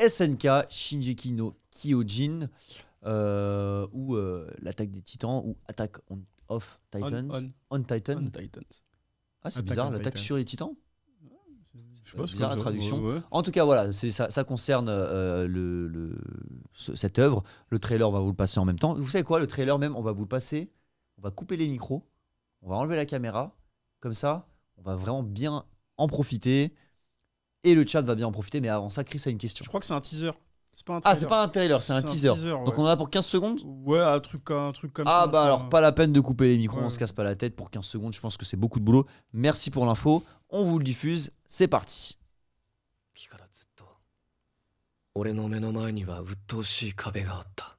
SNK, Shingeki no Kyojin, ou l'attaque des Titans, ou Attack of Titans. On Titan. Ah, c'est bizarre, l'attaque sur les Titans. Je sais pas, Bizarre la traduction. Ouais. En tout cas, voilà, ça concerne cette œuvre. Le trailer, on va vous le passer en même temps. Vous savez quoi, le trailer même, on va vous le passer. On va couper les micros. On va enlever la caméra. Comme ça, on va vraiment bien en profiter. Et le chat va bien en profiter. Mais avant ça, Chris a une question. Je crois que c'est un teaser. C'est pas un Ah, trailer. c'est pas un trailer, c'est un teaser. ouais. Donc on en a pour 15 secondes. Ouais, un truc comme ça. Ah bah alors pas la peine de couper les micros, Ouais. on se casse pas la tête pour 15 secondes, je pense que c'est beaucoup de boulot. Merci pour l'info, on vous le diffuse, c'est parti. 時からずっと俺の目の前には鬱陶しい壁があった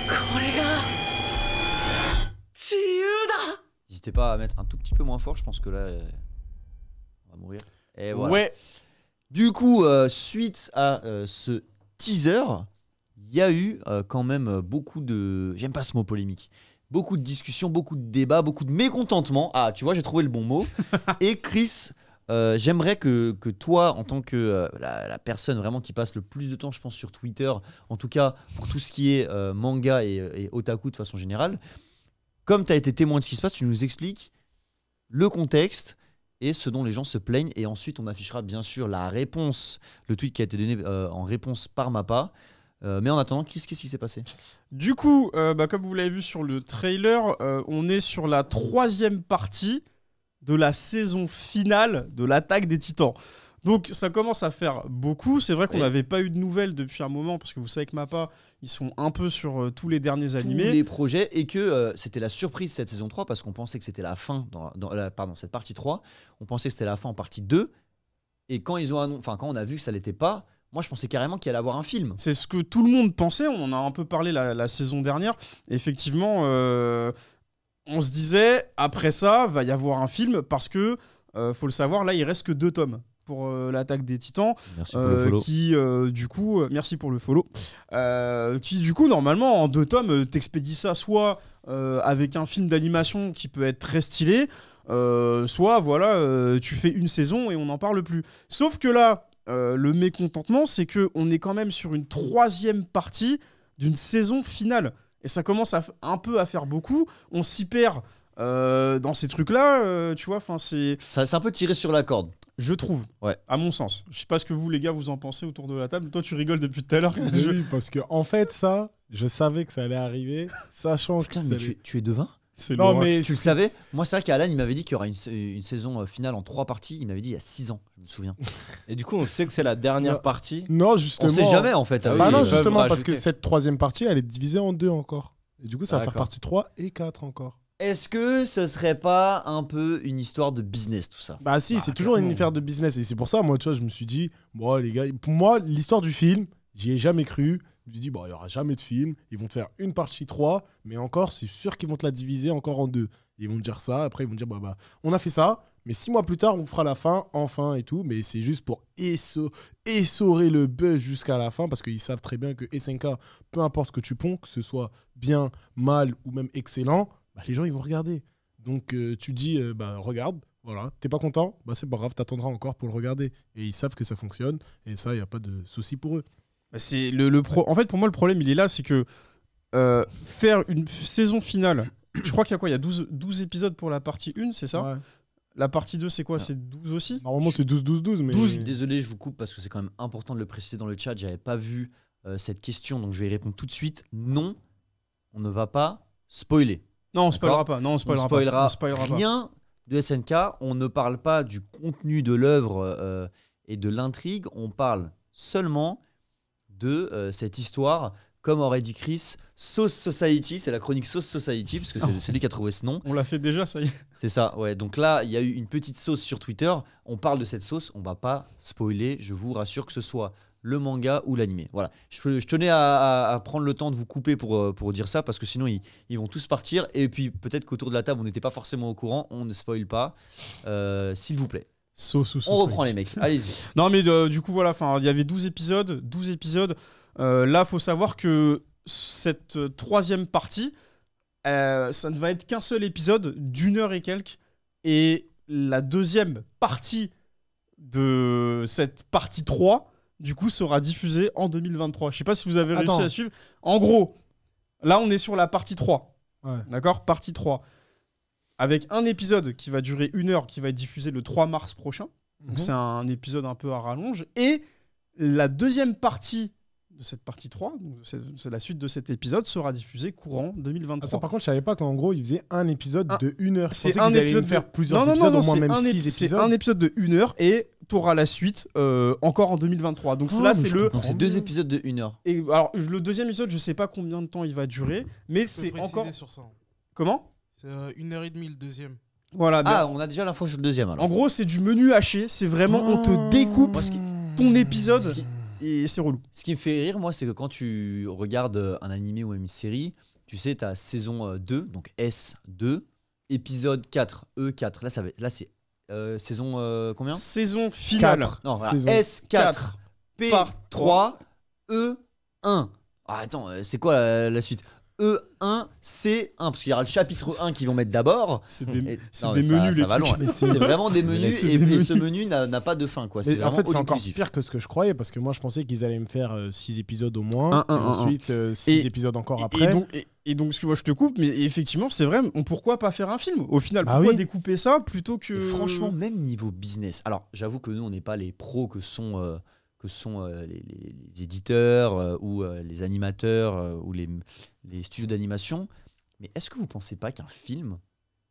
これが自由だ N'hésitez pas à mettre un tout petit peu moins fort, je pense que là on va mourir. Et voilà. Ouais. Du coup, suite à ce teaser, il y a eu quand même beaucoup de... J'aime pas ce mot polémique. Beaucoup de discussions, beaucoup de débats, beaucoup de mécontentement. Ah, tu vois, j'ai trouvé le bon mot. Et Chris, j'aimerais que toi, en tant que la personne vraiment qui passe le plus de temps, je pense, sur Twitter, en tout cas pour tout ce qui est manga et otaku de façon générale, comme tu as été témoin de ce qui se passe, tu nous expliques le contexte et ce dont les gens se plaignent. Et ensuite, on affichera bien sûr la réponse, le tweet qui a été donné en réponse par Mappa. Mais en attendant, qu'est-ce qui s'est passé ? Du coup, comme vous l'avez vu sur le trailer, on est sur la 3e partie de la saison finale de l'Attaque des Titans. Donc ça commence à faire beaucoup. C'est vrai qu'on n'avait pas eu de nouvelles depuis un moment, parce que vous savez que Mappa, ils sont un peu sur tous les derniers animés. Tous les projets, et que c'était la surprise cette saison 3, parce qu'on pensait que c'était la fin, pardon, cette partie 3, on pensait que c'était la fin en partie 2, et quand quand on a vu que ça l'était pas, moi je pensais carrément qu'il allait avoir un film. C'est ce que tout le monde pensait, on en a un peu parlé la saison dernière. Effectivement, on se disait, après ça, va y avoir un film, parce que, faut le savoir, là il reste que 2 tomes pour l'Attaque des Titans. Merci pour le follow. Qui du coup merci pour le follow, qui du coup normalement en 2 tomes t'expédies ça soit avec un film d'animation qui peut être très stylé, soit voilà tu fais une saison et on n'en parle plus. Sauf que là le mécontentement, c'est que on est quand même sur une 3e partie d'une saison finale et ça commence un peu à faire beaucoup. On s'y perd dans ces trucs là, tu vois, enfin c'est un peu tiré sur la corde. Je trouve, ouais. À mon sens. Je sais pas ce que vous, les gars, vous en pensez autour de la table. Toi, tu rigoles depuis tout à l'heure. Oui, parce que en fait, ça, je savais que ça allait arriver, sachant Putain, que mais tu es devin ? Non, mais tu le savais ? Moi, c'est vrai qu'Alan, il m'avait dit qu'il y aura une saison finale en 3 parties. Il m'avait dit il y a 6 ans, je me souviens. Et du coup, on sait que c'est la dernière partie. Non, justement. On sait jamais, en fait. Ah non, justement, parce que cette 3e partie, elle est divisée en 2 encore. Et du coup, ça va faire partie 3 et 4 encore. Est-ce que ce serait pas un peu une histoire de business, tout ça ? Bah si, c'est toujours une affaire de business. Et c'est pour ça, moi, tu vois, je me suis dit, bon, les gars, pour moi, l'histoire du film, j'y ai jamais cru. Je me suis dit, bon, il n'y aura jamais de film. Ils vont te faire une partie 3, mais encore, c'est sûr qu'ils vont te la diviser encore en 2. Ils vont te dire ça, après, ils vont te dire, bah, on a fait ça, mais 6 mois plus tard, on fera la fin, enfin, et tout. Mais c'est juste pour essorer le buzz jusqu'à la fin, parce qu'ils savent très bien que SNK, peu importe ce que tu ponds, que ce soit bien, mal ou même excellent, bah, les gens ils vont regarder. Donc tu dis regarde, voilà, t'es pas content, bah c'est pas grave, t'attendras encore pour le regarder. Et ils savent que ça fonctionne et ça, il y a pas de souci pour eux. C'est en fait, pour moi, le problème il est là, c'est que faire une saison finale, je crois qu'il y a quoi, il y a 12 épisodes pour la partie 1, c'est ça? Ouais. La partie 2, c'est quoi? C'est 12 aussi? Normalement, c'est 12-12-12, mais... 12, désolé, je vous coupe parce que c'est quand même important de le préciser dans le chat, j'avais pas vu cette question, donc je vais y répondre tout de suite. Non, on ne va pas spoiler. Non, on spoilera pas. Non, on spoilera rien de SNK. On ne parle pas du contenu de l'œuvre et de l'intrigue. On parle seulement de cette histoire. Comme aurait dit Chris, Sauce Society. C'est la chronique Sauce Society, parce que c'est lui qui a trouvé ce nom. On l'a fait déjà, ça y est. C'est ça, ouais. Donc là, il y a eu une petite sauce sur Twitter. On parle de cette sauce. On va pas spoiler. Je vous rassure, que ce soit le manga ou l'animé. Voilà. Je tenais à prendre le temps de vous couper pour dire ça, parce que sinon ils vont tous partir, et puis peut-être qu'autour de la table on n'était pas forcément au courant. On ne spoil pas, s'il vous plaît. On reprend les mecs, allez-y. Non mais du coup voilà, il y avait 12 épisodes. Là, faut savoir que cette troisième partie, ça ne va être qu'un seul épisode d'1 heure et quelques. Et la deuxième partie de cette partie 3, du coup, sera diffusée en 2023. Je sais pas si vous avez réussi à suivre. En gros, là, on est sur la partie 3. Ouais. D'accord ? Partie 3. Avec un épisode qui va durer 1 heure, qui va être diffusé le 3 mars prochain. Donc c'est un épisode un peu à rallonge. Et la deuxième partie de cette partie 3, donc c'est la suite de cet épisode, sera diffusée courant 2023. Ah, ça, par contre, je savais pas qu'en gros, ils faisaient un épisode de 1 heure. C'est un épisode de faire plusieurs épisodes, au moins même 6 c'est épisodes. un épisode de 1 heure et tu auras la suite encore en 2023. Donc là, c'est le. Donc c'est 2 épisodes de 1 heure. Et alors, le deuxième épisode, je sais pas combien de temps il va durer, mais c'est encore. Sur ça. Comment ? C'est 1h30 le deuxième. Voilà. Ah, on a déjà l'info sur le deuxième alors. En gros, c'est du menu haché. C'est vraiment, on te découpe Moi, ton épisode ce qui- et c'est relou. Ce qui me fait rire, moi, c'est que quand tu regardes un animé ou une série, tu sais, tu as saison 2, donc S2, épisode 4, E4. Là, c'est saison combien Saison finale. 4. Non, voilà, Saison S4, par P3, E1. Ah, attends, c'est quoi la suite E1, C1, parce qu'il y aura le chapitre 1 qu'ils vont mettre d'abord. C'est des, Et- c'est non, des mais ça- menus, ça les va trucs. loin. C'est vraiment des menus C'est et, des et menus. ce menu n'a pas de fin, quoi. C'est Mais en vraiment fait, c'est encore all-inclusive. pire que ce que je croyais parce que moi, je pensais qu'ils allaient me faire 6 épisodes au moins. Et ensuite, 6 Et- épisodes encore après. Et donc, excuse-moi, je te coupe, mais effectivement, c'est vrai, pourquoi pas faire un film au final? Bah Pourquoi oui. découper ça plutôt que. Et franchement, même niveau business. Alors, j'avoue que nous, on n'est pas les pros que sont les éditeurs ou les animateurs ou les studios d'animation. Mais est-ce que vous pensez pas qu'un film,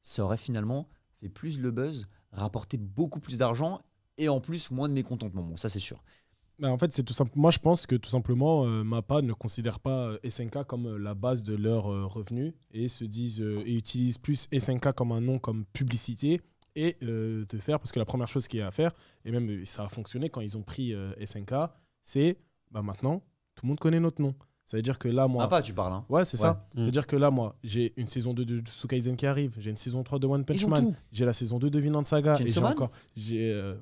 ça aurait finalement fait plus le buzz, rapporté beaucoup plus d'argent et en plus moins de mécontentement? Bon, ça, c'est sûr. Bah, en fait, c'est tout simple. Moi, je pense que tout simplement, Mappa ne considère pas SNK comme la base de leurs revenus et se disent et utilisent plus SNK comme un nom, comme publicité et de faire parce que la première chose qu'il y a à faire et même ça a fonctionné quand ils ont pris SNK, c'est bah maintenant tout le monde connaît notre nom. Ça veut dire que là, moi. Ah, pas, tu parles. Hein. Ouais, c'est ça. Mm. C'est-à-dire que là, moi, j'ai une saison 2 de Jujutsu Kaisen qui arrive, j'ai une saison 3 de One Punch Ils ont Man, tout. j'ai la saison 2 de Vinland Saga, et j'ai Chainsaw Man encore.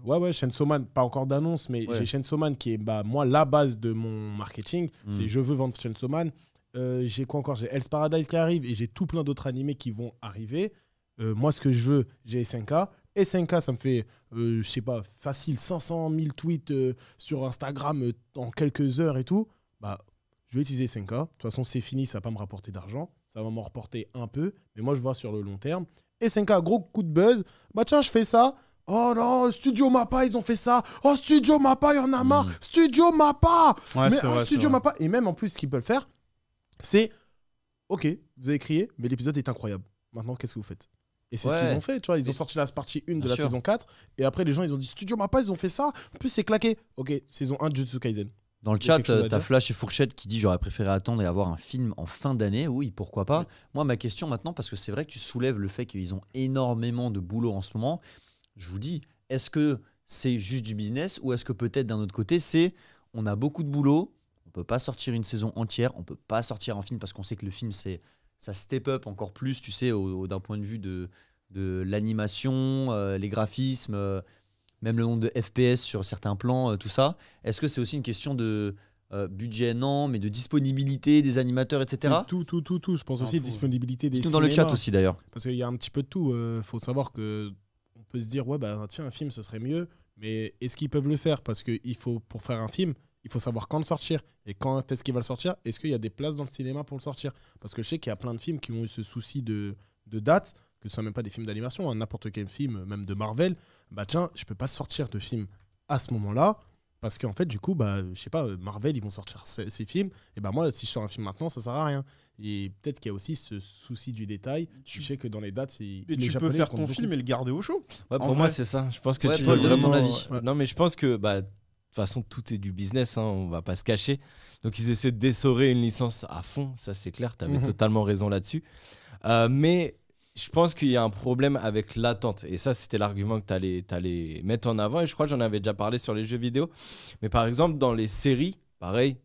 Ouais, Chainsaw Man, pas encore d'annonce, mais Ouais. j'ai Chainsaw Man qui est, bah, moi, la base de mon marketing. C'est je veux vendre Chainsaw Man. J'ai quoi encore? J'ai Hell's Paradise qui arrive, et j'ai tout plein d'autres animés qui vont arriver. Moi, ce que je veux, j'ai SNK. SNK, ça me fait, je sais pas, facile 500 000 tweets sur Instagram en quelques heures et tout. Bah, je vais utiliser SNK. De toute façon, c'est fini, ça va pas me rapporter d'argent. Ça va m'en rapporter un peu, mais moi, je vois sur le long terme. SNK, gros coup de buzz. Bah tiens, je fais ça. Oh non, Studio Mappa, ils ont fait ça. Oh, Studio Mappa, il y en a marre. Studio Mappa. Ouais, Mais c'est vrai, Studio c'est vrai. Mappa. Et même en plus, ce qu'ils peuvent faire, c'est ok, vous avez crié, mais l'épisode est incroyable. Maintenant, qu'est-ce que vous faites? Et c'est ce Ouais. qu'ils ont fait, tu vois. Ils ont sorti la partie 1 de Bien la sûr. saison 4. Et après, les gens, ils ont dit Studio Mappa, ils ont fait ça. En plus, c'est claqué. Ok, saison 1 de Jujutsu Kaisen. Dans le Il y a chat, quelque chose à t'as dire Flash et Fourchette qui dit j'aurais préféré attendre et avoir un film en fin d'année. Oui, pourquoi pas. Moi, ma question maintenant, parce que c'est vrai que tu soulèves le fait qu'ils ont énormément de boulot en ce moment, je vous dis, est-ce que c'est juste du business ou est-ce que peut-être d'un autre côté, c'est on a beaucoup de boulot, on peut pas sortir une saison entière, on peut pas sortir un film parce qu'on sait que le film, ça step up encore plus, tu sais, d'un point de vue de l'animation, les graphismes, même le nombre de FPS sur certains plans, tout ça. Est-ce que c'est aussi une question de budget? Non, mais de disponibilité des animateurs, etc. C'est tout. Je pense aussi tout. disponibilité des Tout dans le chat cinémas. aussi d'ailleurs. Parce qu'il y a un petit peu de tout. Faut savoir que on peut se dire, ouais, bah tiens, un film, ce serait mieux. Mais est-ce qu'ils peuvent le faire? Parce que pour faire un film, il faut savoir quand le sortir. Et quand est-ce qu'il va le sortir? Est-ce qu'il y a des places dans le cinéma pour le sortir? Parce que je sais qu'il y a plein de films qui ont eu ce souci de date, que ce ne sont même pas des films d'animation, hein, n'importe quel film, même de Marvel. Bah tiens, je peux pas sortir de film à ce moment-là. Parce qu'en fait, du coup, bah, je sais pas, Marvel, ils vont sortir ces films. Et bah moi, si je sors un film maintenant, ça sert à rien. Et peut-être qu'il y a aussi ce souci du détail. Je sais que dans les dates, Et tu peux faire ton film et le garder au chaud. Ouais, En pour moi, vrai. c'est ça. Je pense que Ouais, tu Paul, peux donne ton vraiment. avis. Ouais. Non, mais je pense que bah, de toute façon, tout est du business. Hein, on va pas se cacher. Donc, ils essaient d'essorer une licence à fond. Ça, c'est clair. Tu avais totalement raison là-dessus. Mais je pense qu'il y a un problème avec l'attente. Et ça, c'était l'argument que tu allais mettre en avant. Et je crois que j'en avais déjà parlé sur les jeux vidéo. Mais par exemple, dans les séries, pareil,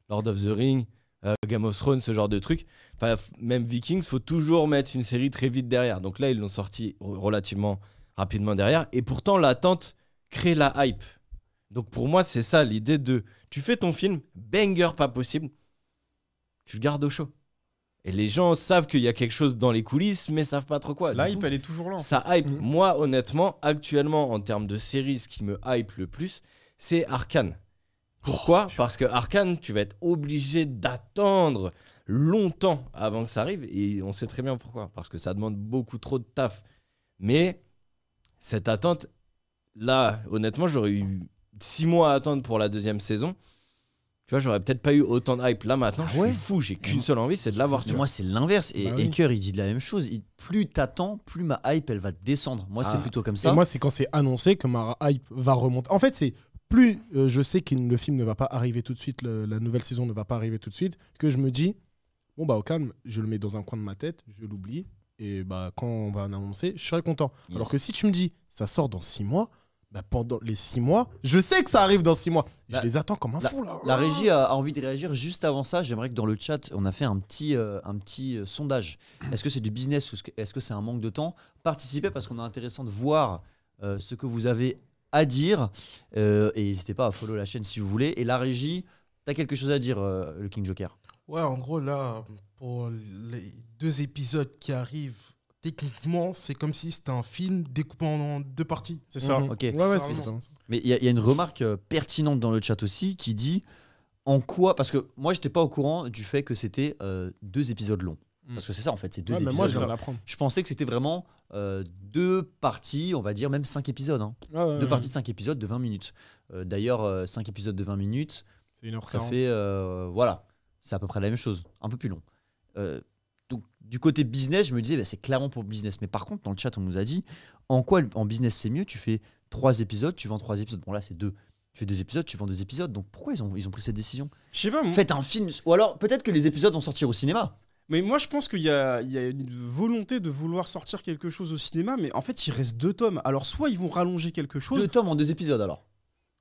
Lord of the Rings, Game of Thrones, ce genre de trucs. Même Vikings, faut toujours mettre une série très vite derrière. Donc là, ils l'ont sorti relativement rapidement derrière. Et pourtant, l'attente crée la hype. Donc pour moi, c'est ça l'idée de... Tu fais ton film, banger pas possible, tu le gardes au chaud. Et les gens savent qu'il y a quelque chose dans les coulisses, mais savent pas trop quoi. La Du hype, coup, elle est toujours là. ça hype. Moi, honnêtement, actuellement, en termes de séries, ce qui me hype le plus, c'est Arcane. Pourquoi ? Parce que Arcane, tu vas être obligé d'attendre longtemps avant que ça arrive. Et on sait très bien pourquoi. Parce que ça demande beaucoup trop de taf. Mais cette attente, là, honnêtement, j'aurais eu 6 mois à attendre pour la 2e saison. Tu vois, j'aurais peut-être pas eu autant de hype. Là, maintenant, je ouais suis fou. J'ai qu'une seule envie, c'est de l'avoir. Mais moi, c'est l'inverse. Et Bah oui. Aker, il dit la même chose. Plus t'attends, plus ma hype, elle va descendre. Moi, c'est Ah. plutôt comme Et ça. moi, c'est quand c'est annoncé que ma hype va remonter. En fait, c'est plus je sais que le film ne va pas arriver tout de suite, la nouvelle saison ne va pas arriver tout de suite, que je me dis, bon, bah, au calme, je le mets dans un coin de ma tête, je l'oublie. Et bah, quand on va annoncer, je serai content. Yes. Alors que si tu me dis, ça sort dans 6 mois, bah, pendant les 6 mois, je sais que ça arrive dans 6 mois. Bah, Je les attends comme un fou, là. La régie a envie de réagir. Juste avant ça, j'aimerais que dans le chat, on a fait un petit sondage. Est-ce que c'est du business ou est-ce que c'est un manque de temps ? Participez parce qu'on est intéressant de voir ce que vous avez à dire. Et n'hésitez pas à follow la chaîne si vous voulez. Et la régie, t'as quelque chose à dire, le King Joker ? Ouais, en gros, là, pour les 2 épisodes qui arrivent, techniquement, c'est comme si c'était un film découpé en 2 parties. C'est ça. Mhm. Ok. Ouais, ouais, c'est Clairement. ça. Mais il y a une remarque pertinente dans le chat aussi qui dit en quoi. Parce que moi, j'étais pas au courant du fait que c'était 2 épisodes longs. Parce que c'est ça en fait, c'est 2 Ouais, mais épisodes. moi, je viens longs. de l'apprendre. Je pensais que c'était vraiment 2 parties, on va dire même 5 épisodes. Hein. Ouais, ouais, 2 ouais. parties de 5 épisodes de 20 minutes. D'ailleurs, 5 épisodes de 20 minutes, C'est 1h40. ça fait. Voilà, c'est à peu près la même chose, un peu plus long. Donc, du côté business, je me disais, bah, c'est clairement pour le business. Mais par contre, dans le chat, on nous a dit en quoi en business c'est mieux. Tu fais 3 épisodes, tu vends 3 épisodes. Bon, là, c'est 2. Tu fais 2 épisodes, tu vends 2 épisodes. Donc, pourquoi ils ont pris cette décision ? Je sais pas, moi. Faites un film. Ou alors, peut-être que les épisodes vont sortir au cinéma. Mais moi, je pense qu'il y a une volonté de vouloir sortir quelque chose au cinéma, mais en fait, il reste 2 tomes. Alors, soit ils vont rallonger quelque chose. 2 tomes en 2 épisodes alors.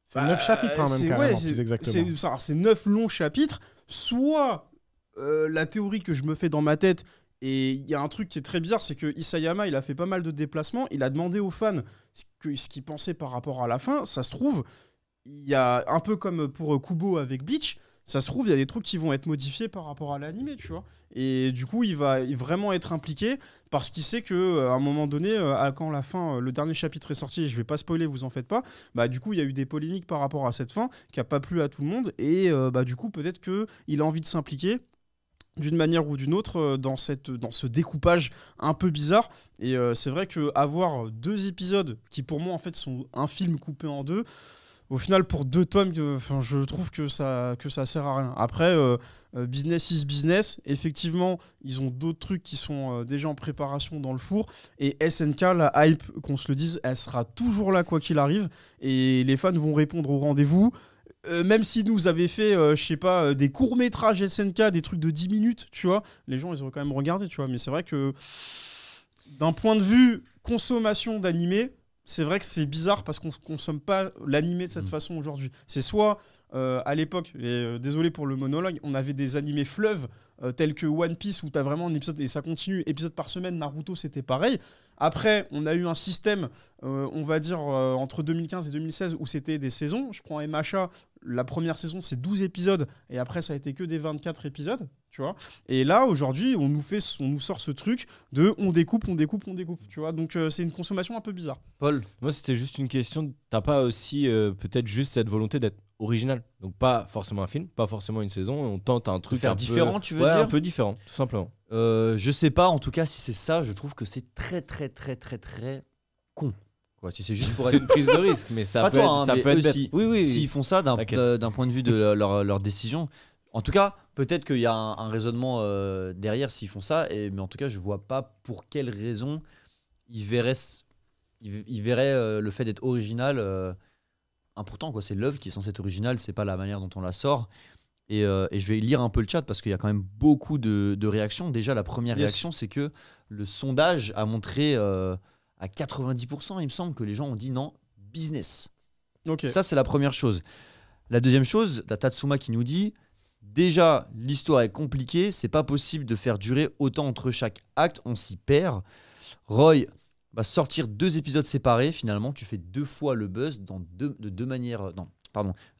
C'est 9 chapitres, hein, même c'est- carrément, ouais, plus exactement. C'est 9 longs chapitres. Soit la théorie que je me fais dans ma tête, et il y a un truc qui est très bizarre, c'est que Isayama, il a fait pas mal de déplacements. Il a demandé aux fans ce qu'ils pensaient par rapport à la fin. Ça se trouve, il y a un peu comme pour Kubo avec Bleach. Ça se trouve, il y a des trucs qui vont être modifiés par rapport à l'animé, tu vois. Et du coup, il va vraiment être impliqué parce qu'il sait que à un moment donné, quand la fin, le dernier chapitre est sorti, je vais pas spoiler, vous en faites pas. Bah du coup, il y a eu des polémiques par rapport à cette fin qui a pas plu à tout le monde. Et bah du coup, peut-être que il a envie de s'impliquer d'une manière ou d'une autre dans ce découpage un peu bizarre. Et c'est vrai que avoir 2 épisodes qui pour moi en fait sont un film coupé en 2. Au final, pour 2 tomes, je trouve que ça sert à rien. Après, business is business. Effectivement, ils ont d'autres trucs qui sont déjà en préparation dans le four. Et SNK, la hype, qu'on se le dise, elle sera toujours là quoi qu'il arrive. Et les fans vont répondre au rendez-vous. Même si nous avaient fait, je sais pas, des courts-métrages SNK, des trucs de 10 minutes, tu vois, les gens, ils auraient quand même regardé, tu vois. Mais c'est vrai que, d'un point de vue consommation d'animé, c'est vrai que c'est bizarre parce qu'on ne consomme pas l'animé de cette façon aujourd'hui. C'est soit, à l'époque, et désolé pour le monologue, on avait des animés fleuves tels que One Piece où tu as vraiment un épisode et ça continue, épisode par semaine. Naruto, c'était pareil. Après, on a eu un système, on va dire, entre 2015 et 2016 où c'était des saisons. Je prends MHA, la première saison, c'est 12 épisodes et après, ça a été que des 24 épisodes. Tu vois. Et là, aujourd'hui, on nous sort ce truc de on découpe, tu vois. Donc, c'est une consommation un peu bizarre. Paul, Moi, c'était juste une question. T'as pas aussi peut-être juste cette volonté d'être original. Donc, pas forcément un film, pas forcément une saison. On tente un truc faire un peu- différent, tu veux Ouais, dire un peu différent, tout simplement. je sais pas, en tout cas, si c'est ça, je trouve que c'est très con. Quoi, si c'est juste pour C'est être. une prise de risque, mais ça Pas peut toi, être, hein, ça mais peut être eux, bête. si- Oui, oui. S'ils font ça T'inquiète. d'un point de vue de leur décision, en tout cas, peut-être qu'il y a un raisonnement derrière s'ils font ça, mais en tout cas, je vois pas pour quelle raison ils verraient le fait d'être original important. Quoi. C'est l'œuvre qui est censée être originale, c'est pas la manière dont on la sort. Et je vais lire un peu le chat parce qu'il y a quand même beaucoup de réactions. Déjà, la première Yes. réaction, c'est que le sondage a montré à 90%, il me semble, que les gens ont dit non, business. Ok. Ça, c'est la première chose. La deuxième chose, t'as Tatsuma qui nous dit déjà, l'histoire est compliquée, c'est pas possible de faire durer autant entre chaque acte, on s'y perd. Roy va sortir 2 épisodes séparés, finalement, tu fais 2 fois le buzz de deux manières. Non,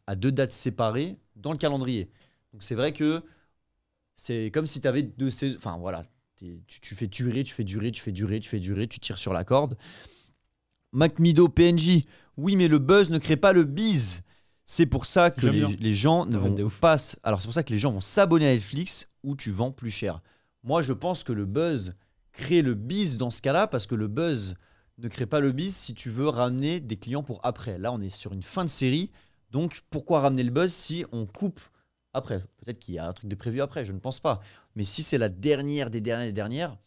à 2 dates séparées dans le calendrier. Donc c'est vrai que c'est comme si tu avais 2 saisons. Enfin voilà, tu fais durer, tu tires sur la corde. Macmido, PNJ, oui, mais le buzz ne crée pas le bise. C'est pour ça que les gens ne vont pas. Alors c'est pour ça que les gens vont s'abonner à Netflix où tu vends plus cher. Moi, je pense que le buzz crée le bise dans ce cas-là parce que le buzz ne crée pas le bise si tu veux ramener des clients pour après. Là, on est sur une fin de série, donc pourquoi ramener le buzz si on coupe après? Peut-être qu'il y a un truc de prévu après, je ne pense pas. Mais si c'est la dernière des dernières,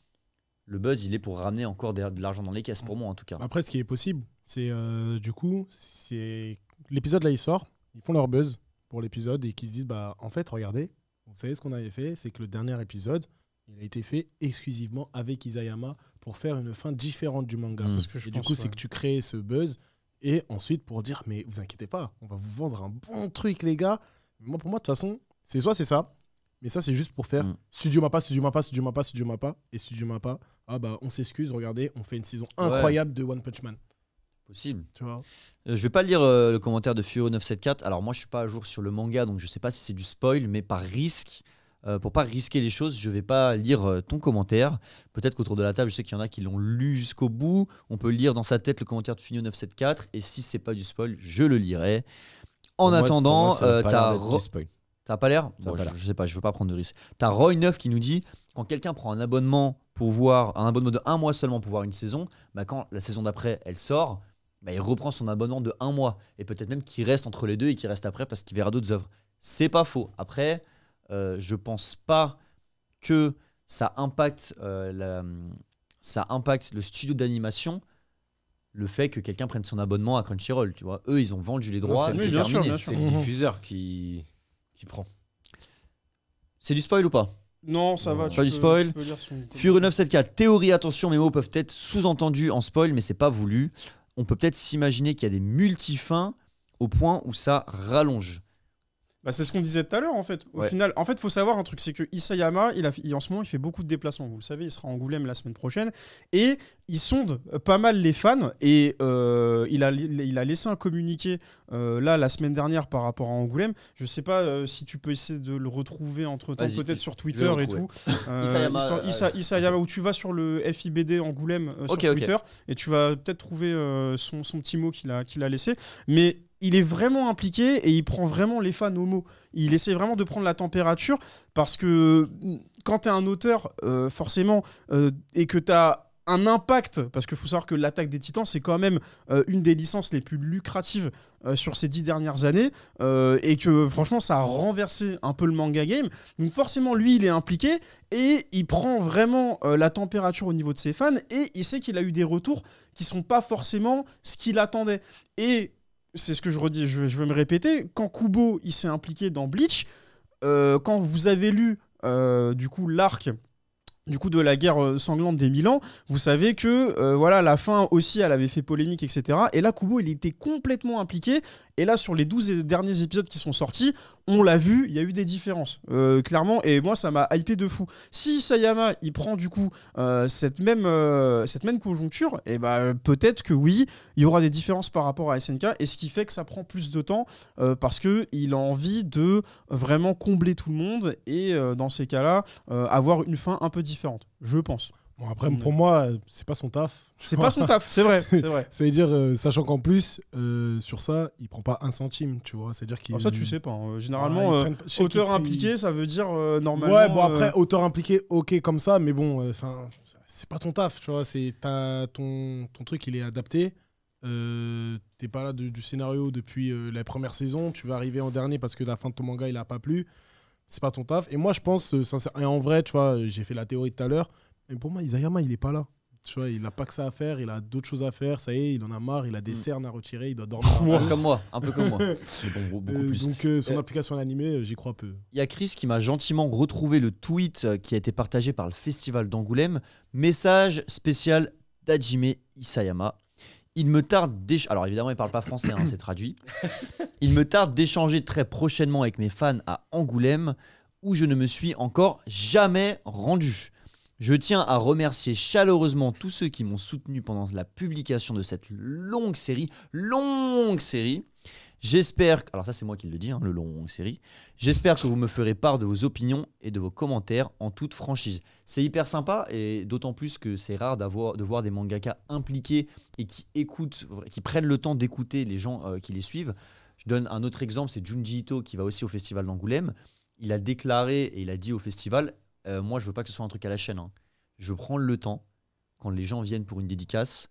le buzz, il est pour ramener encore de l'argent dans les caisses, pour moi en tout cas. Après, ce qui est possible, c'est du coup, c'est l'épisode là, il sort, ils font leur buzz pour l'épisode et qu'ils se disent, bah en fait, regardez, vous savez ce qu'on avait fait, c'est que le dernier épisode, il a été fait exclusivement avec Isayama pour faire une fin différente du manga. C'est ce que je et pense, du coup, c'est que tu crées ce buzz et ensuite pour dire, mais vous inquiétez pas, on va vous vendre un bon truc, les gars. Moi, pour moi, de toute façon, c'est ça, mais ça, c'est juste pour faire Studio Mappa. Et Studio Mappa, ah bah, on s'excuse, regardez, on fait une saison incroyable de One Punch Man. Possible. Tu vois. Je vais pas lire le commentaire de Furo974. Alors moi, je suis pas à jour sur le manga, donc je sais pas si c'est du spoil, mais par risque, pour pas risquer les choses, je vais pas lire ton commentaire. Peut-être qu'autour de la table, je sais qu'il y en a qui l'ont lu jusqu'au bout. On peut lire dans sa tête le commentaire de Furo974, et si c'est pas du spoil, je le lirai. En attendant, t'as pas l'air bon, je sais pas, je veux pas prendre de risque. T'as Roy9 qui nous dit, quand quelqu'un prend un abonnement de 1 mois seulement pour voir une saison, bah quand la saison d'après elle sort, bah il reprend son abonnement de 1 mois. Et peut-être même qu'il reste entre les deux et qu'il reste après parce qu'il verra d'autres œuvres. C'est pas faux. Après, je pense pas que ça impacte le studio d'animation, le fait que quelqu'un prenne son abonnement à Crunchyroll. Tu vois, eux, ils ont vendu les droits. C'est bien sûr. C'est le diffuseur qui prend. C'est du spoil ou pas? Non, ça va. Pas du spoil. Furo974, théorie, attention, mes mots peuvent être sous-entendus en spoil, mais c'est pas voulu. On peut peut-être s'imaginer qu'il y a des multifins au point où ça rallonge. Bah, c'est ce qu'on disait tout à l'heure en fait. Au final, en fait, faut savoir un truc, c'est que Isayama, en ce moment, il fait beaucoup de déplacements. Vous le savez, il sera à Angoulême la semaine prochaine et il sonde pas mal les fans. Et il a laissé un communiqué là la semaine dernière par rapport à Angoulême. Je sais pas si tu peux essayer de le retrouver entre temps, peut-être sur Twitter et tout. Isayama, où tu vas sur le FIBD Angoulême sur Twitter et tu vas peut-être trouver son petit mot qu'il a laissé. Mais il est vraiment impliqué et il prend vraiment les fans au mot. Il essaie vraiment de prendre la température parce que quand tu es un auteur, forcément, et que tu as un impact, parce qu'il faut savoir que l'Attaque des Titans, c'est quand même une des licences les plus lucratives sur ces 10 dernières années, et que franchement, ça a renversé un peu le manga game. Donc forcément, lui, il est impliqué et il prend vraiment la température au niveau de ses fans et il sait qu'il a eu des retours qui sont pas forcément ce qu'il attendait. Et c'est ce que je redis, je vais me répéter, quand Kubo il s'est impliqué dans Bleach, quand vous avez lu du coup l'arc de la guerre sanglante des 1000 ans, vous savez que voilà, la fin aussi elle avait fait polémique, etc. Et là Kubo il était complètement impliqué. Et là sur les 12 derniers épisodes qui sont sortis, on l'a vu, il y a eu des différences clairement, et moi ça m'a hypé de fou. Si Isayama il prend du coup cette même conjoncture, et bah, peut-être que oui, il y aura des différences par rapport à SNK, et ce qui fait que ça prend plus de temps parce qu'il a envie de vraiment combler tout le monde et dans ces cas-là avoir une fin un peu différente, je pense. Bon, après, pour moi, c'est pas son taf. C'est pas son taf, c'est vrai. Ça veut dire, sachant qu'en plus, sur ça, il prend pas un centime, tu vois. C'est-à-dire qu'il. Ça, tu sais pas. Généralement, auteur impliqué, ça veut dire normalement. Ouais, bon, après, auteur impliqué, ok, comme ça, mais bon, c'est pas ton taf, tu vois. Ton truc, il est adapté. T'es pas là du scénario depuis la première saison. Tu vas arriver en dernier parce que la fin de ton manga, il a pas plu. C'est pas ton taf. Et moi, je pense, sincèrement, et en vrai, tu vois, j'ai fait la théorie tout à l'heure. Mais pour moi, Isayama, il est pas là. Tu vois, il n'a pas que ça à faire, il a d'autres choses à faire. Ça y est, il en a marre, il a des cernes à retirer, il doit dormir. Un peu comme moi. C'est beaucoup plus. Donc, son application à l'animé, j'y crois peu. Il y a Chris qui m'a gentiment retrouvé le tweet qui a été partagé par le Festival d'Angoulême. Message spécial d'Hajime Isayama. Il me tarde alors évidemment, il parle pas français, hein, c'est traduit. Il me tarde d'échanger très prochainement avec mes fans à Angoulême, où je ne me suis encore jamais rendu. Je tiens à remercier chaleureusement tous ceux qui m'ont soutenu pendant la publication de cette longue série. J'espère, alors ça c'est moi qui le dis, hein, le long série. J'espère que vous me ferez part de vos opinions et de vos commentaires en toute franchise. C'est hyper sympa et d'autant plus que c'est rare de voir des mangaka impliqués et qui écoutent, qui prennent le temps d'écouter les gens qui les suivent. Je donne un autre exemple, c'est Junji Ito qui va aussi au festival d'Angoulême. Il a déclaré et il a dit au festival, moi je veux pas que ce soit un truc à la chaîne. Hein. Je prends le temps quand les gens viennent pour une dédicace,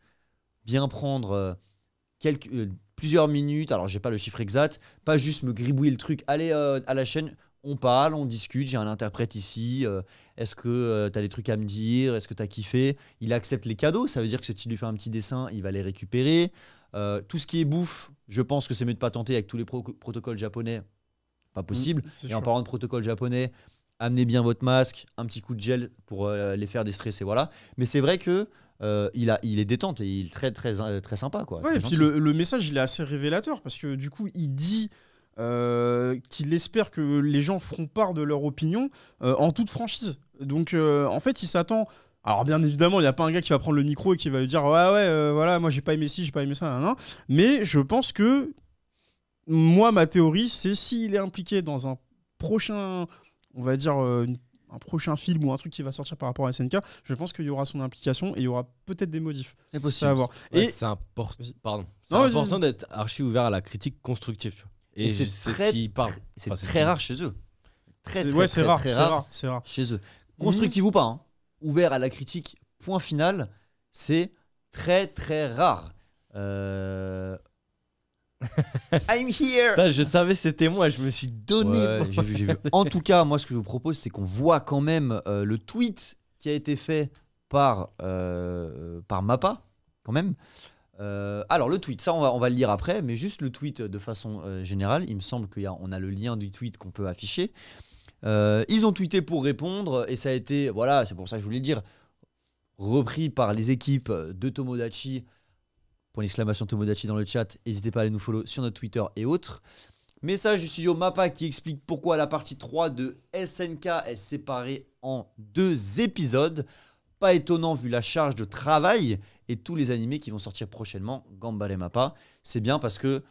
bien prendre plusieurs minutes, alors j'ai pas le chiffre exact, pas juste me gribouiller le truc, allez à la chaîne, on parle, on discute, j'ai un interprète ici, est-ce que tu as des trucs à me dire, est-ce que tu as kiffé, il accepte les cadeaux, ça veut dire que si tu lui fais un petit dessin, il va les récupérer, tout ce qui est bouffe, je pense que c'est mieux de pas tenter avec tous les protocoles japonais, pas possible, et en parlant de protocole japonais, amenez bien votre masque, un petit coup de gel pour les faire déstresser, voilà, mais c'est vrai que il est détente et il est très sympa quoi. Ouais, et puis le message il est assez révélateur parce que du coup il dit qu'il espère que les gens feront part de leur opinion en toute franchise. Donc en fait il s'attend. Alors bien évidemment il n'y a pas un gars qui va prendre le micro et qui va lui dire ouais voilà moi j'ai pas aimé ci, j'ai pas aimé ça, nan. Mais je pense que moi ma théorie c'est s'il est impliqué dans un prochain, on va dire un prochain film ou un truc qui va sortir par rapport à SNK, je pense qu'il y aura son implication et il y aura peut-être des modifs. C'est possible. Ouais, et c'est important d'être archi ouvert à la critique constructive. Tu vois. Et c'est ce qui parle. C'est très rare chez eux. C'est rare chez eux. Constructif ou pas, hein. Ouvert à la critique, point final, c'est très très rare. I'm here. Putain, je savais c'était moi, je me suis donné. Ouais, j'ai vu. En tout cas, moi, ce que je vous propose, c'est qu'on voit quand même le tweet qui a été fait par Mappa, quand même. Alors, le tweet, ça, on va le lire après, mais juste le tweet de façon générale. Il me semble qu'on a le lien du tweet qu'on peut afficher. Ils ont tweeté pour répondre, et ça a été, voilà, c'est pour ça que je voulais le dire, repris par les équipes de Tomodachi. Pour l'exclamation Tomodachi dans le chat, n'hésitez pas à aller nous follow sur notre Twitter et autres. Message du studio Mappa qui explique pourquoi la partie 3 de SNK est séparée en 2 épisodes. Pas étonnant vu la charge de travail et tous les animés qui vont sortir prochainement. Gambare Mappa. C'est bien parce que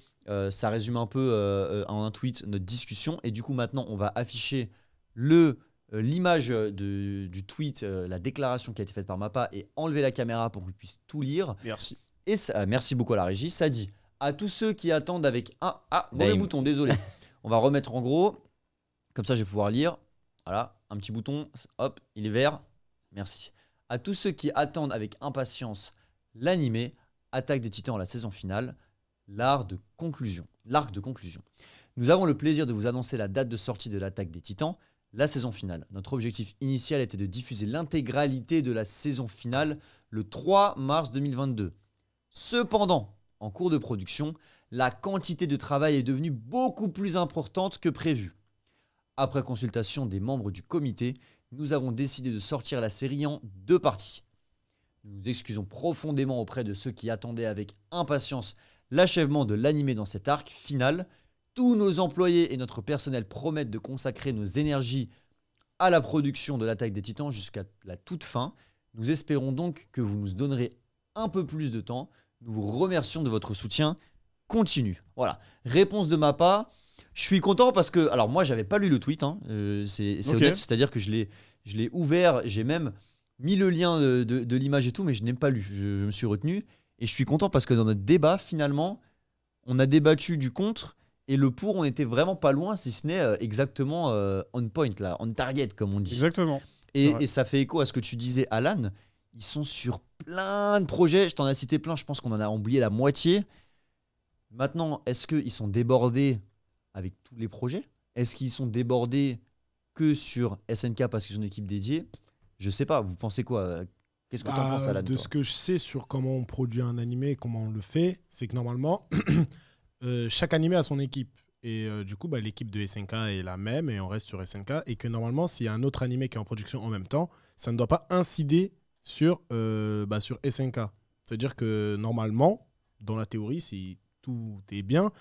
ça résume un peu en un tweet notre discussion. Et du coup maintenant on va afficher l'image du tweet, la déclaration qui a été faite par Mappa et enlever la caméra pour qu'on puisse tout lire. Merci. Et ça, merci beaucoup à la régie. Ça dit à tous ceux qui attendent avec un... Ah, mauvais bouton, désolé. On va remettre en gros. Comme ça, je vais pouvoir lire. Voilà, un petit bouton. Hop, il est vert. Merci. À tous ceux qui attendent avec impatience l'animé Attaque des Titans, la saison finale, l'arc de conclusion. Nous avons le plaisir de vous annoncer la date de sortie de l'Attaque des Titans, la saison finale. Notre objectif initial était de diffuser l'intégralité de la saison finale le 3 mars 2022. Cependant, en cours de production, la quantité de travail est devenue beaucoup plus importante que prévu. Après consultation des membres du comité, nous avons décidé de sortir la série en 2 parties. Nous nous excusons profondément auprès de ceux qui attendaient avec impatience l'achèvement de l'animé dans cet arc final. Tous nos employés et notre personnel promettent de consacrer nos énergies à la production de l'Attaque des Titans jusqu'à la toute fin. Nous espérons donc que vous nous donnerez un peu plus de temps. Nous vous remercions de votre soutien continu. Voilà, réponse de Mappa. Je suis content parce que, alors moi j'avais pas lu le tweet, hein. C'est honnête, c'est-à-dire que je l'ai ouvert, j'ai même mis le lien de l'image et tout, mais je n'ai pas lu, je me suis retenu. Et je suis content parce que dans notre débat, finalement, on a débattu du contre et le pour, on était vraiment pas loin, si ce n'est exactement on point, là, on target comme on dit. Exactement. Et ça fait écho à ce que tu disais, Alan. Ils sont sur plein de projets. Je t'en ai cité plein. Je pense qu'on en a oublié la moitié. Maintenant, est-ce qu'ils sont débordés avec tous les projets? Est-ce qu'ils sont débordés que sur SNK parce qu'ils ont une équipe dédiée? Je sais pas. Vous pensez quoi? Qu'est-ce que tu en penses, Alan? De ce que je sais sur comment on produit un animé et comment on le fait, c'est que normalement, chaque animé a son équipe. Et du coup, l'équipe de SNK est la même et on reste sur SNK. Et que normalement, s'il y a un autre animé qui est en production en même temps, ça ne doit pas incider sur SNK. C'est-à-dire que normalement, dans la théorie, si tout est bien,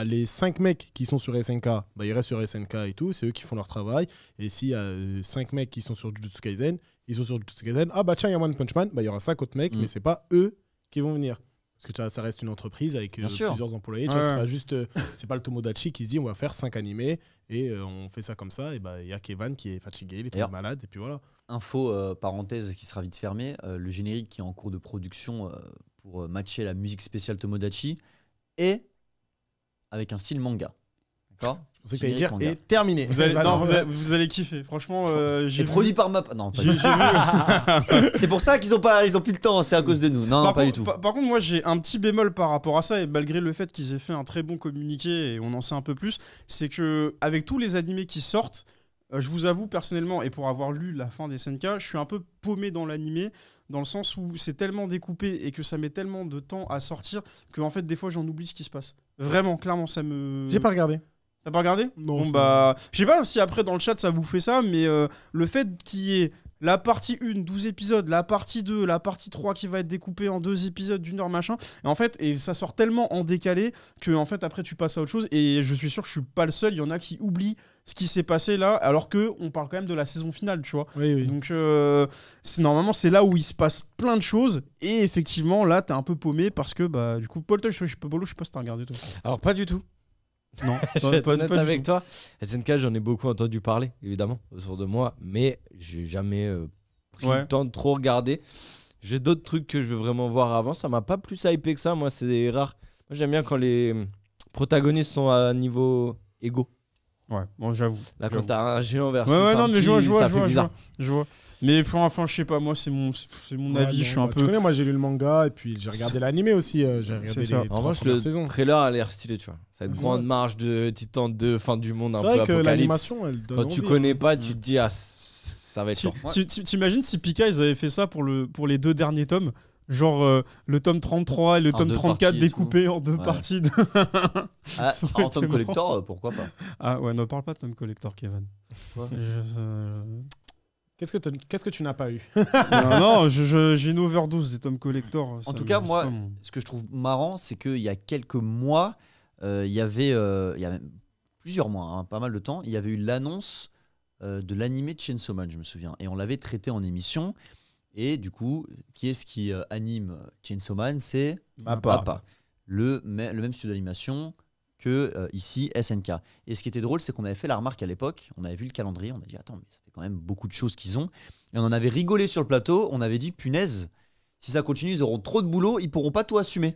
les 5 mecs qui sont sur SNK, ils restent sur SNK et tout, c'est eux qui font leur travail. Et s'il y a 5 mecs qui sont sur Jujutsu Kaisen, ils sont sur Jujutsu Kaisen. Ah tiens, il y a One Punch Man, il y aura 5 autres mecs, mais c'est pas eux qui vont venir. Parce que tu vois, ça reste une entreprise avec Bien sûr. plusieurs employés. Tu Ouais, vois, c'est ouais. pas juste, c'est pas le Tomodachi qui se dit on va faire 5 animés et on fait ça comme ça. Et bah il y a Kevin qui est fatigué, il est D'ailleurs- trop malade et puis voilà. Info, parenthèse qui sera vite fermée, le générique qui est en cours de production pour matcher la musique spéciale Tomodachi est avec un style manga. D'accord. Je pensais que t'allais dire Générique manga. et terminé. Vous allez, Bah, non, non, vous allez kiffer. Franchement, j'ai C'est vu- produit par Map. Non, pas j'ai- du j'ai vu. tout. C'est pour ça qu'ils ont plus le temps, c'est à cause de nous. Non, non, pas du tout. Par contre, moi j'ai un petit bémol par rapport à ça, et malgré le fait qu'ils aient fait un très bon communiqué et on en sait un peu plus, c'est que avec tous les animés qui sortent, je vous avoue personnellement, et pour avoir lu la fin des SNK, je suis un peu paumé dans l'animé, dans le sens où c'est tellement découpé et que ça met tellement de temps à sortir que en fait des fois j'en oublie ce qui se passe. Vraiment, clairement, ça me. J'ai pas regardé. T'as pas regardé? Non, Bon c'est- bah, je sais pas si après dans le chat ça vous fait ça, mais le fait qu'il y ait la partie 1, 12 épisodes, la partie 2, la partie 3 qui va être découpée en 2 épisodes d'1 heure machin, et en fait, et ça sort tellement en décalé que en fait après tu passes à autre chose, et je suis sûr que je suis pas le seul, il y en a qui oublient ce qui s'est passé là, alors que on parle quand même de la saison finale, tu vois. Oui, oui. Donc normalement c'est là où il se passe plein de choses, et effectivement là t'es un peu paumé parce que bah du coup Paul, je sais pas si t'as regardé toi. Alors, pas du tout. Non, Je vais être honnête du avec tout. toi. SNK, j'en ai beaucoup entendu parler, évidemment, autour de moi, mais j'ai jamais pris Ouais. le temps de trop regarder. J'ai d'autres trucs que je veux vraiment voir avant. Ça m'a pas plus hypé que ça. Moi, c'est rare. Moi, j'aime bien quand les protagonistes sont à niveau égaux. Ouais, bon j'avoue. Là, J'avoue. quand t'as un géant versus Ouais, un non, mais petit, je vois, ça fait bizarre. je vois. Mais enfin, je sais pas, moi, c'est mon Ouais, avis, non, je suis un bah, Tu peu. connais, moi j'ai lu le manga et puis j'ai regardé l'animé aussi. J'ai regardé C'est les ça. trois En revanche, premières le saisons. trailer a l'air stylé, tu vois. Cette Ouais. grande marche de Titan 2, fin du monde, un C'est peu vrai que apocalypse. l'animation, elle donne Quand tu envie, connais hein. pas, tu te dis, ah, ça va être chaud. T'imagines si Pika, ils avaient fait ça pour les 2 derniers tomes? Genre le tome 33 et le En tome 2 34 parties et découpés en 2 Ouais. parties. Ah, Ça aurait en tant été que collector, pourquoi pas. Ah ouais, ne parle pas de Tom Collector, Kevin. Quoi Qu'est-ce que tu n'as pas eu? non, j'ai une overdose des Tom Collector. En tout cas, moi, ce que je trouve marrant, c'est qu'il y a quelques mois, il y a même plusieurs mois, hein, pas mal de temps, il y avait eu l'annonce de l'animé de Chainsaw Man, je me souviens. Et on l'avait traité en émission. Et du coup, qui est-ce qui anime Chainsaw Man? C'est Mappa. Le même studio d'animation que ici SNK. Et ce qui était drôle, c'est qu'on avait fait la remarque à l'époque, on avait vu le calendrier, on a dit attends, mais ça fait quand même beaucoup de choses qu'ils ont. Et on en avait rigolé sur le plateau, on avait dit punaise, si ça continue, ils auront trop de boulot, ils pourront pas tout assumer.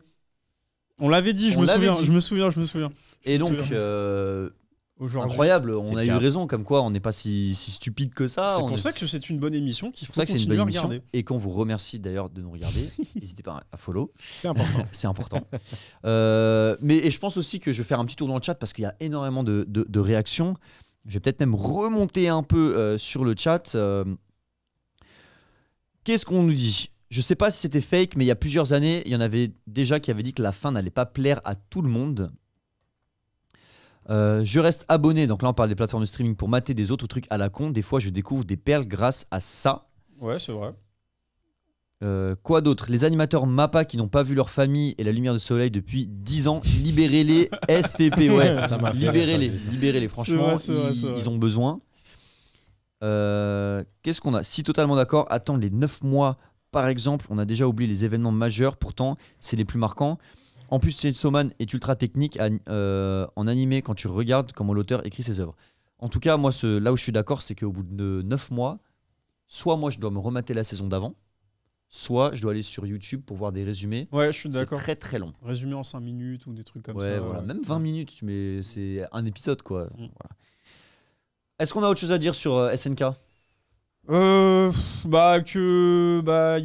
On l'avait dit, je On me l'avait souviens, dit. je me souviens. Et Je me donc, souviens. Aujourd'hui. incroyable, c'est on le a eu cas. raison, comme quoi on n'est pas si stupide que ça. C'est on pour est- ça que c'est une bonne émission qu'il c'est faut pour ça que c'est une continuer bonne à émission regarder. et qu'on vous remercie d'ailleurs de nous regarder. N'hésitez pas à follow. C'est important. C'est important. Et je pense aussi que je vais faire un petit tour dans le chat parce qu'il y a énormément de réactions. Je vais peut-être même remonter un peu sur le chat. Qu'est-ce qu'on nous dit? Je sais pas si c'était fake, mais il y a plusieurs années, il y en avait déjà qui avaient dit que la fin n'allait pas plaire à tout le monde. Je reste abonné, donc là on parle des plateformes de streaming pour mater des autres trucs à la con. Des fois je découvre des perles grâce à ça. Ouais, c'est vrai. Quoi d'autre? Les animateurs Mappa qui n'ont pas vu leur famille et la lumière du soleil depuis 10 ans, libérez-les STP, ouais. Ça m'a fait libérez-les, rire, ça. libérez-les, franchement, C'est vrai. ils ont besoin. Qu'est-ce qu'on a? Si totalement d'accord, attendre les 9 mois par exemple, on a déjà oublié les événements majeurs, pourtant c'est les plus marquants. En plus, Chainsaw Man est ultra technique en animé quand tu regardes comment l'auteur écrit ses œuvres. En tout cas, moi, là où je suis d'accord, c'est qu'au bout de 9 mois, soit moi je dois me remater la saison d'avant, soit je dois aller sur YouTube pour voir des résumés. Ouais, je suis C'est d'accord. très très long. Résumé en 5 minutes ou des trucs comme Ouais, ça. voilà. Même 20 minutes, c'est un épisode quoi. Mm. Voilà. Est-ce qu'on a autre chose à dire sur SNK? Il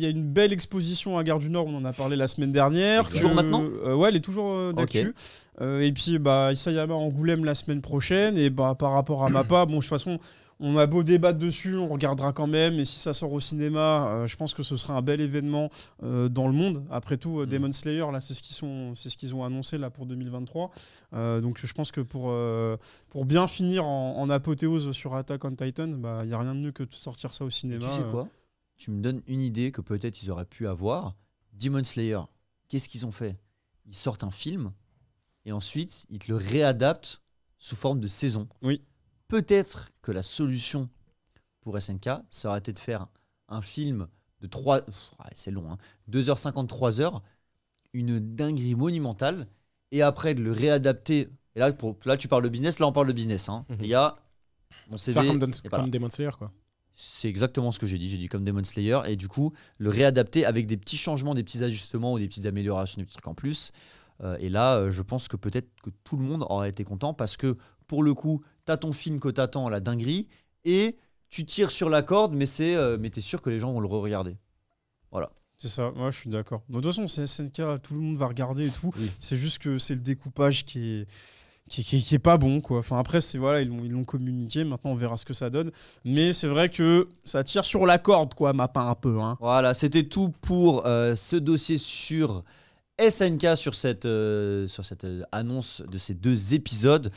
y a une belle exposition à Gare du Nord, on en a parlé la semaine dernière. Toujours maintenant Ouais, elle est toujours d'actu. Et puis Isayama Angoulême la semaine prochaine. Et par rapport à Mappa, bon de toute façon on a beau débattre dessus, on regardera quand même. Et si ça sort au cinéma, je pense que ce sera un bel événement dans le monde. Après tout, Demon Slayer, là c'est ce qu'ils ont annoncé là pour 2023. Donc je pense que pour bien finir en apothéose sur Attack on Titan, il n'y a rien de mieux que de sortir ça au Et cinéma. tu sais quoi? Tu me donnes une idée que peut-être ils auraient pu avoir. Demon Slayer, qu'est-ce qu'ils ont fait? Ils sortent un film et ensuite ils te le réadaptent sous forme de saison. Oui. Peut-être que la solution pour SNK, ça aurait été de faire un film de 3... c'est long, hein, 2h50, 3h, une dinguerie monumentale et après de le réadapter. Et là, là tu parles de business, là on parle de business. Hein. Mhm. Il y a mon CV. Faire comme, et voilà. comme Demon Slayer, quoi. C'est exactement ce que j'ai dit. J'ai dit comme Demon Slayer. Et du coup, le réadapter avec des petits changements, des petits ajustements ou des petites améliorations, des petits trucs en plus. Et là, je pense que peut-être que tout le monde aurait été content parce que pour le coup, t'as ton film que t'attends, la dinguerie, et tu tires sur la corde, mais t'es sûr que les gens vont le re-regarder. Voilà. C'est ça, moi je suis d'accord. De toute façon, c'est SNK, tout le monde va regarder et tout. Oui. C'est juste que c'est le découpage qui est pas bon, quoi. Enfin, après, voilà, ils l'ont communiqué, maintenant on verra ce que ça donne. Mais c'est vrai que ça tire sur la corde, quoi, Mappa, un peu. Hein. Voilà, c'était tout pour ce dossier sur SNK, sur cette annonce de ces 2 épisodes.